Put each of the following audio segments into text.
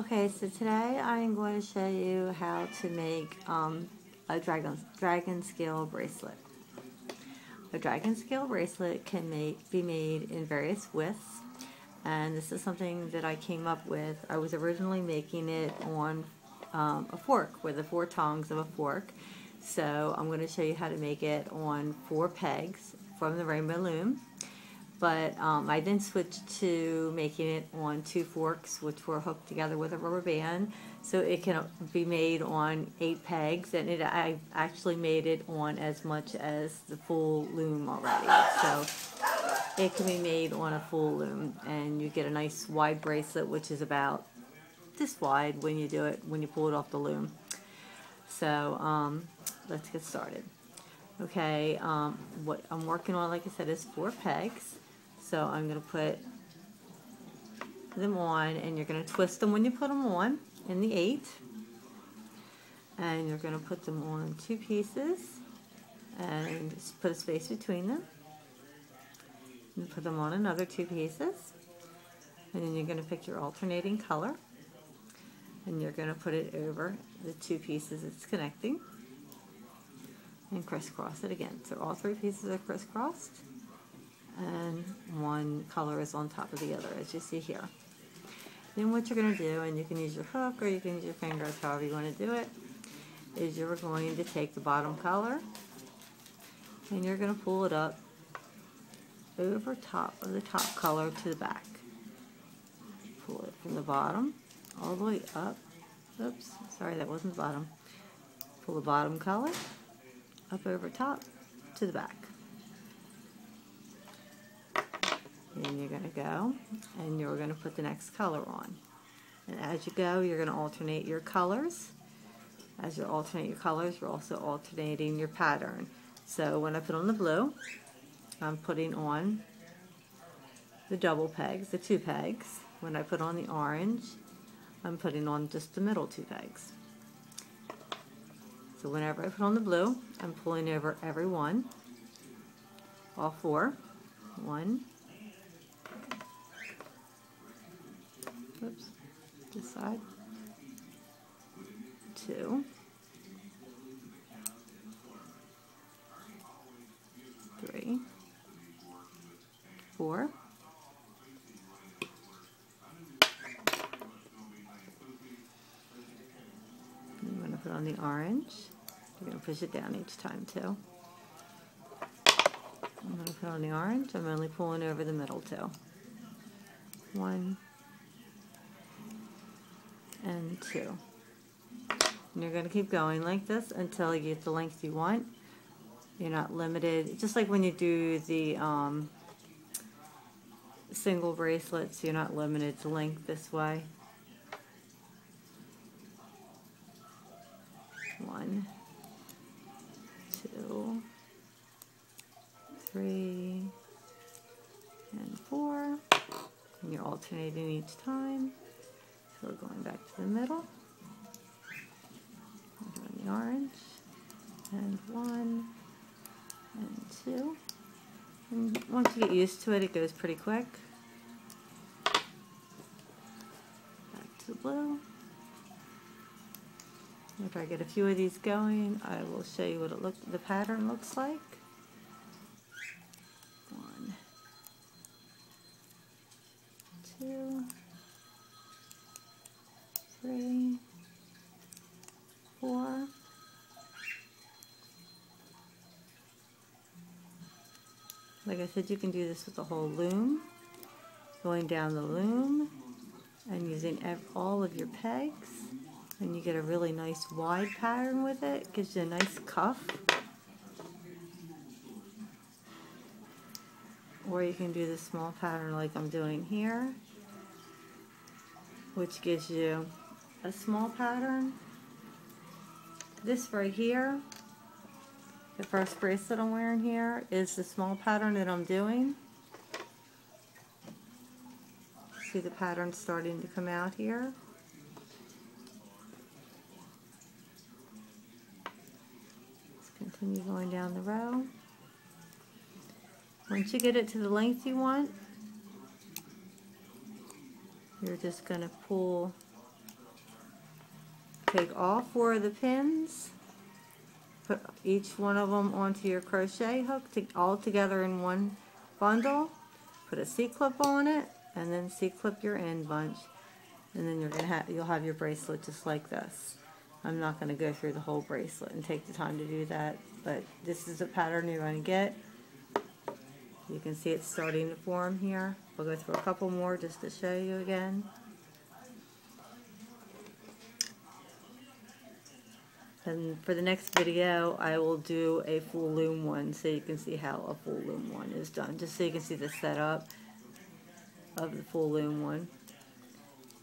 Okay, so today I'm going to show you how to make a dragon scale bracelet. A dragon scale bracelet can be made in various widths, and this is something that I came up with. I was originally making it on a fork with the 4 tongs of a fork, so I'm going to show you how to make it on 4 pegs from the Rainbow Loom. But I then switched to making it on 2 forks, which were hooked together with a rubber band, so it can be made on 8 pegs, and I actually made it on as much as the full loom already. So it can be made on a full loom, and you get a nice wide bracelet, which is about this wide when you pull it off the loom. So let's get started. Okay, what I'm working on, like I said, is 4 pegs. So I'm going to put them on, and you're going to twist them when you put them on in the 8. And you're going to put them on 2 pieces and just put a space between them. And put them on another 2 pieces. And then you're going to pick your alternating color. And you're going to put it over the 2 pieces it's connecting. And crisscross it again. So all 3 pieces are crisscrossed, and one color is on top of the other, as you see here. Then what you're going to do, and you can use your hook or you can use your fingers, however you want to do it, is you're going to take the bottom color and you're going to pull it up over top of the top color to the back. Pull it from the bottom all the way up. Oops, sorry, that wasn't the bottom. Pull the bottom color up over top to the back. And you're going to go and you're going to put the next color on. And as you go, you're going to alternate your colors. As you alternate your colors, you're also alternating your pattern. So when I put on the blue, I'm putting on the double pegs, the 2 pegs. When I put on the orange, I'm putting on just the middle 2 pegs. So whenever I put on the blue, I'm pulling over every one, all 4. 1, oops, this side, 2, 3, 4, I'm going to put on the orange. You're going to push it down each time too. I'm going to put on the orange. I'm only pulling over the middle 2. 1 and 2. And you're going to keep going like this until you get the length you want. You're not limited. Just like when you do the single bracelets, you're not limited to length this way. 1, 2, 3, and 4. And you're alternating each time. So we're going back to the middle. Doing the orange. And 1 and 2. And once you get used to it, it goes pretty quick. Back to the blue. After I get a few of these going, I will show you what the pattern looks like. 1, 2, 3, 4, like I said, you can do this with the whole loom, going down the loom and using all of your pegs, and you get a really nice wide pattern with it. Gives you a nice cuff. Or you can do the small pattern like I'm doing here, which gives you a small pattern. This right here, the first bracelet I'm wearing here, is the small pattern that I'm doing. See the pattern starting to come out here. Let's continue going down the row. Once you get it to the length you want, you're just going to pull take all 4 of the pins, put each one of them onto your crochet hook all together in one bundle, put a C-clip on it, and then C-clip your end bunch, and then you'll have your bracelet just like this. I'm not going to go through the whole bracelet and take the time to do that, but this is the pattern you're going to get. You can see it's starting to form here. We'll go through a couple more just to show you again. And for the next video, I will do a full loom one so you can see how a full loom one is done, just so you can see the setup of the full loom one.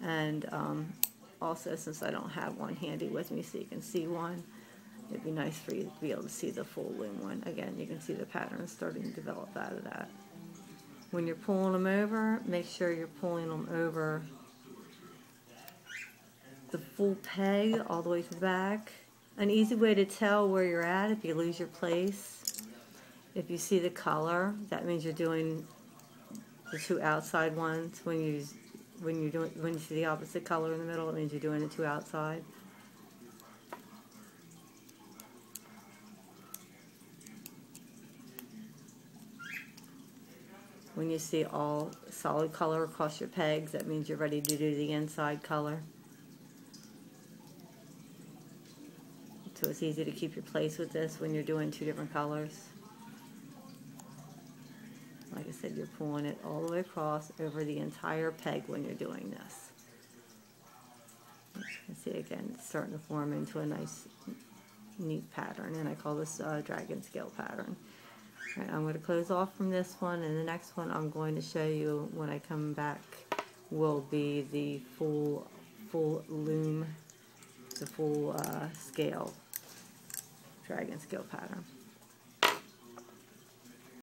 And also, since I don't have one handy with me so you can see one, it'd be nice for you to be able to see the full loom one. Again, you can see the pattern starting to develop out of that. When you're pulling them over, make sure you're pulling them over the full peg all the way to the back. An easy way to tell where you're at if you lose your place, if you see the color, that means you're doing the 2 outside ones. When you see the opposite color in the middle, it means you're doing the 2 outside. When you see all solid color across your pegs, that means you're ready to do the inside color. So it's easy to keep your place with this when you're doing 2 different colors. Like I said, you're pulling it all the way across over the entire peg when you're doing this. As you can see, again, it's starting to form into a nice, neat pattern, and I call this dragon scale pattern. All right, I'm going to close off from this one, and the next one I'm going to show you when I come back will be the full loom, the full scale dragon scale pattern.